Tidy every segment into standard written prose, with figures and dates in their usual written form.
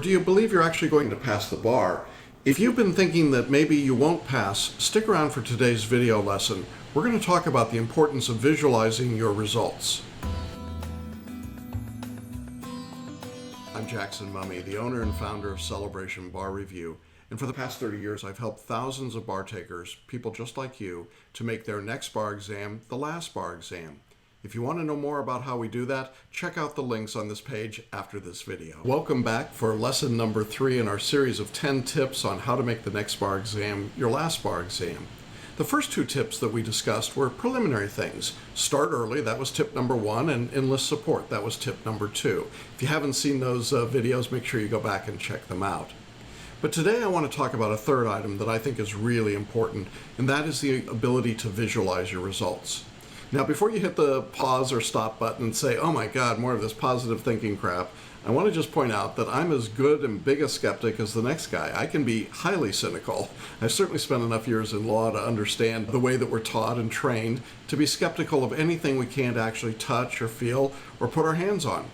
Do you believe you're actually going to pass the bar? If you've been thinking that maybe you won't pass, stick around for today's video lesson. We're going to talk about the importance of visualizing your results. I'm Jackson Mumey, the owner and founder of Celebration Bar Review. And for the past 30 years, I've helped thousands of bar takers, people just like you, to make their next bar exam the last bar exam. If you want to know more about how we do that, check out the links on this page after this video. Welcome back for lesson number 3 in our series of 10 tips on how to make the next bar exam your last bar exam. The first 2 tips that we discussed were preliminary things. Start early, that was tip number 1, and enlist support, that was tip number 2. If you haven't seen those videos, make sure you go back and check them out. But today I want to talk about a third item that I think is really important, and that is the ability to visualize your results. Now, before you hit the pause or stop button and say, oh my God, more of this positive thinking crap, I want to just point out that I'm as good and big a skeptic as the next guy. I can be highly cynical. I've certainly spent enough years in law to understand the way that we're taught and trained to be skeptical of anything we can't actually touch or feel or put our hands on.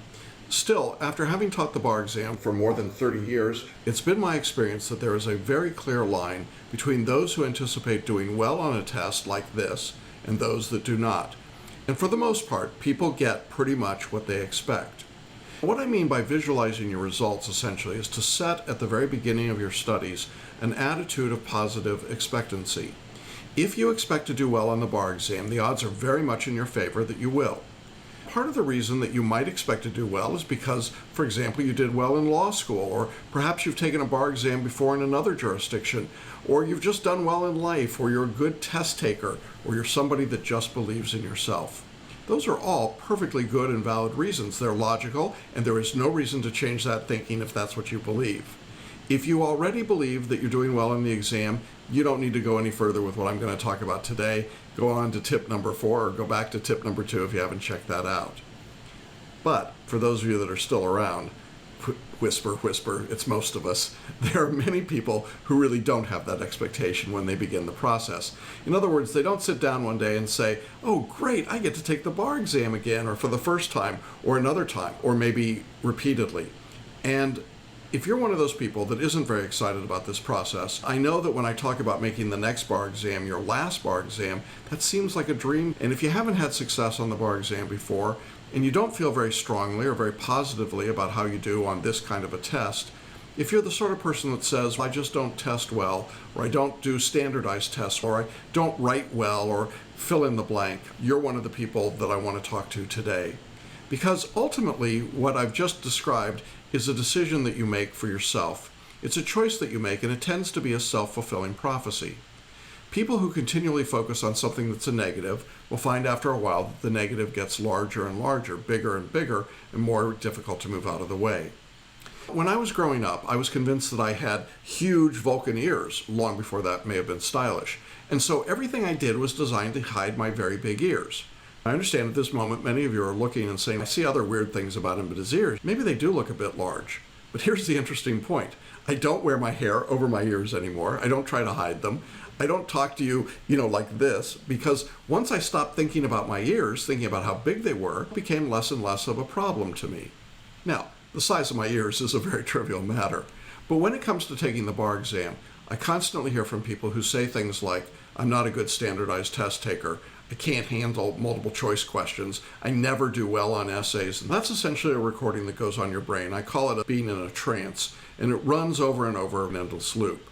Still, after having taught the bar exam for more than 30 years, it's been my experience that there is a very clear line between those who anticipate doing well on a test like this and those that do not. And for the most part, people get pretty much what they expect. What I mean by visualizing your results essentially is to set at the very beginning of your studies an attitude of positive expectancy. If you expect to do well on the bar exam, the odds are very much in your favor that you will. Part of the reason that you might expect to do well is because, for example, you did well in law school, or perhaps you've taken a bar exam before in another jurisdiction, or you've just done well in life, or you're a good test taker, or you're somebody that just believes in yourself. Those are all perfectly good and valid reasons. They're logical, and there is no reason to change that thinking if that's what you believe. If you already believe that you're doing well in the exam, you don't need to go any further with what I'm going to talk about today. Go on to tip number 4 or go back to tip number 2 if you haven't checked that out. But for those of you that are still around, whisper, whisper, it's most of us. There are many people who really don't have that expectation when they begin the process. In other words, they don't sit down one day and say, oh great, I get to take the bar exam again, or for the first time, or another time, or maybe repeatedly. And if you're one of those people that isn't very excited about this process, I know that when I talk about making the next bar exam your last bar exam, that seems like a dream. And if you haven't had success on the bar exam before, and you don't feel very strongly or very positively about how you do on this kind of a test, if you're the sort of person that says, I just don't test well, or I don't do standardized tests, or I don't write well, or fill in the blank, you're one of the people that I want to talk to today. Because ultimately, what I've just described is a decision that you make for yourself. It's a choice that you make, and it tends to be a self-fulfilling prophecy. People who continually focus on something that's a negative will find after a while that the negative gets larger and larger, bigger and bigger, and more difficult to move out of the way. When I was growing up, I was convinced that I had huge Vulcan ears, long before that may have been stylish. And so everything I did was designed to hide my very big ears. I understand at this moment many of you are looking and saying, I see other weird things about him, but his ears, maybe they do look a bit large. But here's the interesting point. I don't wear my hair over my ears anymore. I don't try to hide them. I don't talk to you, like this, because once I stopped thinking about my ears, thinking about how big they were, it became less and less of a problem to me. Now, the size of my ears is a very trivial matter. But when it comes to taking the bar exam, I constantly hear from people who say things like, I'm not a good standardized test taker. I can't handle multiple choice questions. I never do well on essays. And that's essentially a recording that goes on your brain. I call it being in a trance, and it runs over and over an endless loop.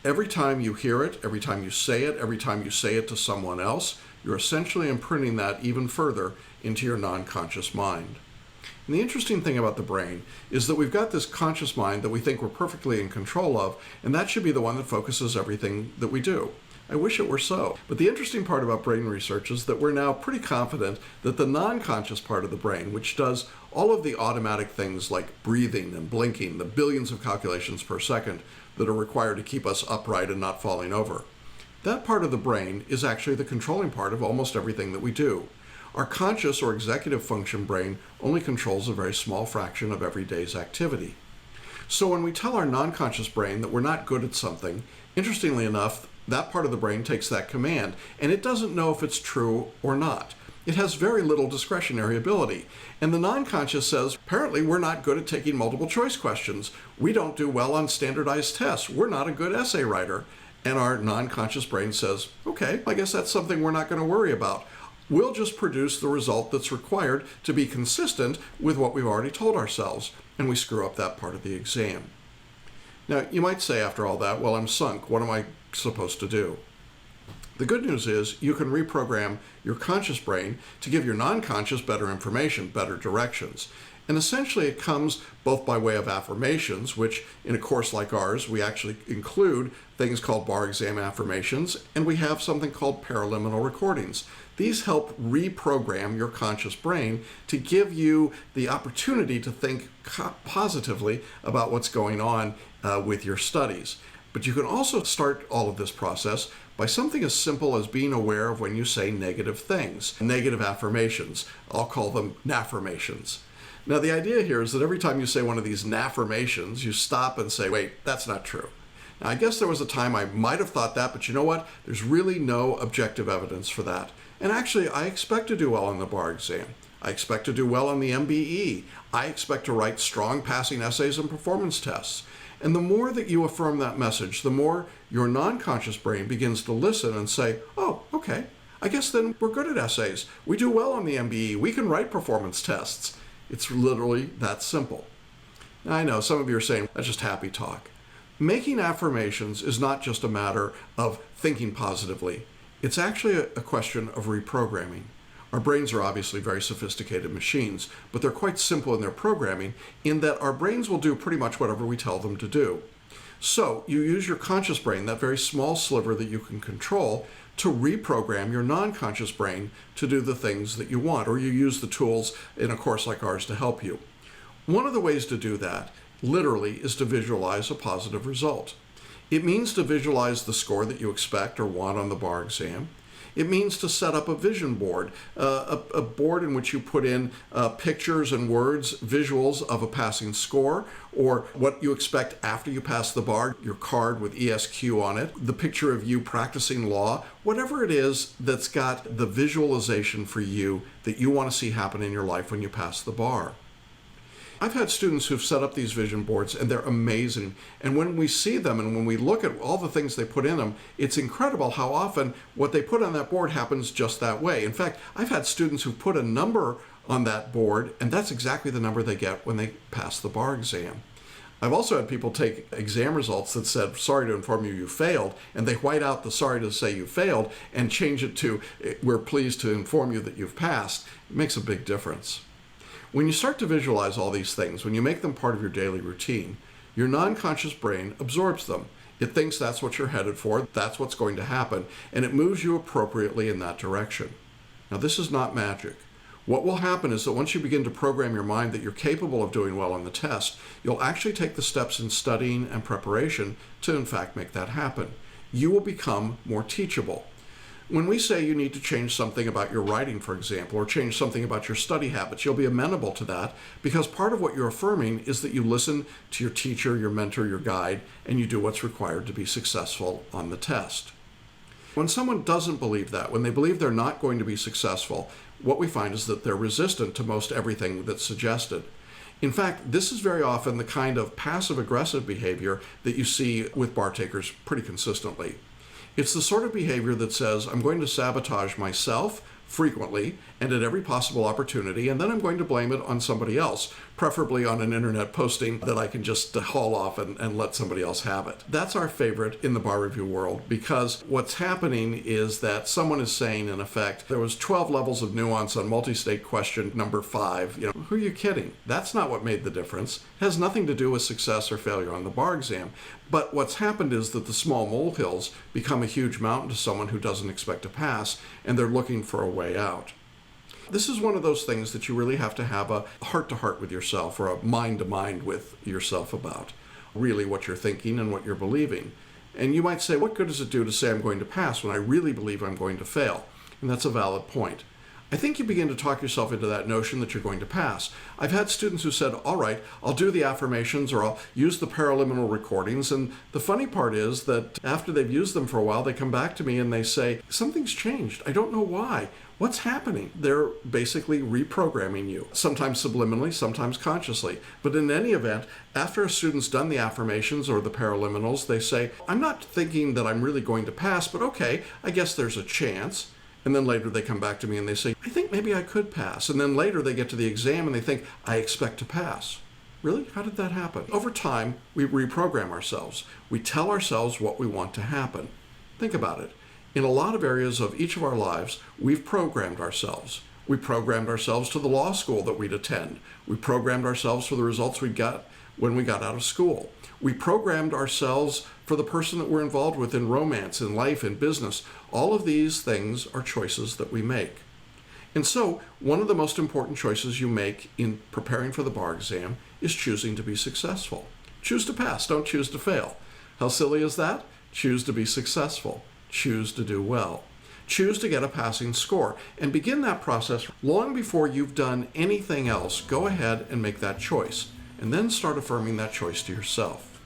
Every time you hear it, every time you say it, every time you say it to someone else, you're essentially imprinting that even further into your non-conscious mind. And the interesting thing about the brain is that we've got this conscious mind that we think we're perfectly in control of, and that should be the one that focuses everything that we do. I wish it were so. But the interesting part about brain research is that we're now pretty confident that the non-conscious part of the brain, which does all of the automatic things like breathing and blinking, the billions of calculations per second that are required to keep us upright and not falling over, that part of the brain is actually the controlling part of almost everything that we do. Our conscious or executive function brain only controls a very small fraction of every day's activity. So when we tell our non-conscious brain that we're not good at something, interestingly enough, that part of the brain takes that command, and it doesn't know if it's true or not. It has very little discretionary ability. And the non-conscious says, apparently we're not good at taking multiple choice questions. We don't do well on standardized tests. We're not a good essay writer. And our non-conscious brain says, okay, I guess that's something we're not going to worry about. We'll just produce the result that's required to be consistent with what we've already told ourselves. And we screw up that part of the exam. Now, you might say after all that, well, I'm sunk. What am I supposed to do? The good news is you can reprogram your conscious brain to give your non-conscious better information, better directions. And essentially it comes both by way of affirmations, which in a course like ours, we actually include things called bar exam affirmations, and we have something called paraliminal recordings. These help reprogram your conscious brain to give you the opportunity to think positively about what's going on with your studies. But you can also start all of this process by something as simple as being aware of when you say negative things, negative affirmations. I'll call them naffirmations. Now, the idea here is that every time you say one of these naffirmations, you stop and say, wait, that's not true. Now, I guess there was a time I might have thought that, but you know what? There's really no objective evidence for that. And actually, I expect to do well on the bar exam. I expect to do well on the MBE. I expect to write strong passing essays and performance tests. And the more that you affirm that message, the more your non-conscious brain begins to listen and say, oh, okay, I guess then we're good at essays. We do well on the MBE. We can write performance tests. It's literally that simple. Now, I know some of you are saying, that's just happy talk. Making affirmations is not just a matter of thinking positively. It's actually a question of reprogramming. Our brains are obviously very sophisticated machines, but they're quite simple in their programming in that our brains will do pretty much whatever we tell them to do. So you use your conscious brain, that very small sliver that you can control, to reprogram your non-conscious brain to do the things that you want, or you use the tools in a course like ours to help you. One of the ways to do that, literally, is to visualize a positive result. It means to visualize the score that you expect or want on the bar exam. It means to set up a vision board, a board in which you put in pictures and words, visuals of a passing score, or what you expect after you pass the bar, your card with ESQ on it, the picture of you practicing law, whatever it is that's got the visualization for you that you want to see happen in your life when you pass the bar. I've had students who've set up these vision boards and they're amazing. And when we see them and when we look at all the things they put in them, it's incredible how often what they put on that board happens just that way. In fact, I've had students who put a number on that board and that's exactly the number they get when they pass the bar exam. I've also had people take exam results that said, sorry to inform you, you failed, and they white out the sorry to say you failed and change it to, we're pleased to inform you that you've passed. It makes a big difference. When you start to visualize all these things, when you make them part of your daily routine, your non-conscious brain absorbs them. It thinks that's what you're headed for, that's what's going to happen, and it moves you appropriately in that direction. Now, this is not magic. What will happen is that once you begin to program your mind that you're capable of doing well on the test, you'll actually take the steps in studying and preparation to, in fact, make that happen. You will become more teachable. When we say you need to change something about your writing, for example, or change something about your study habits, you'll be amenable to that because part of what you're affirming is that you listen to your teacher, your mentor, your guide, and you do what's required to be successful on the test. When someone doesn't believe that, when they believe they're not going to be successful, what we find is that they're resistant to most everything that's suggested. In fact, this is very often the kind of passive-aggressive behavior that you see with bar takers pretty consistently. It's the sort of behavior that says, I'm going to sabotage myself frequently and at every possible opportunity, and then I'm going to blame it on somebody else, preferably on an internet posting that I can just haul off and let somebody else have it. That's our favorite in the bar review world, because what's happening is that someone is saying, in effect, there was 12 levels of nuance on multi-state question number 5. Who are you kidding? That's not what made the difference. It has nothing to do with success or failure on the bar exam. But what's happened is that the small molehills become a huge mountain to someone who doesn't expect to pass, and they're looking for a way out. This is one of those things that you really have to have a heart-to-heart with yourself, or a mind-to-mind with yourself about, really what you're thinking and what you're believing. And you might say, what good does it do to say I'm going to pass when I really believe I'm going to fail? And that's a valid point. I think you begin to talk yourself into that notion that you're going to pass. I've had students who said, all right, I'll do the affirmations or I'll use the paraliminal recordings. And the funny part is that after they've used them for a while, they come back to me and they say, something's changed. I don't know why. What's happening? They're basically reprogramming you, sometimes subliminally, sometimes consciously. But in any event, after a student's done the affirmations or the paraliminals, they say, I'm not thinking that I'm really going to pass, but okay, I guess there's a chance. And then later they come back to me and they say, I think maybe I could pass. And then later they get to the exam and they think, I expect to pass. Really? How did that happen? Over time, we reprogram ourselves. We tell ourselves what we want to happen. Think about it. In a lot of areas of each of our lives, we've programmed ourselves. We programmed ourselves to the law school that we'd attend. We programmed ourselves for the results we got when we got out of school. We programmed ourselves for the person that we're involved with in romance, in life, in business. All of these things are choices that we make. And so, one of the most important choices you make in preparing for the bar exam is choosing to be successful. Choose to pass, don't choose to fail. How silly is that? Choose to be successful. Choose to do well. Choose to get a passing score and begin that process long before you've done anything else. Go ahead and make that choice and then start affirming that choice to yourself.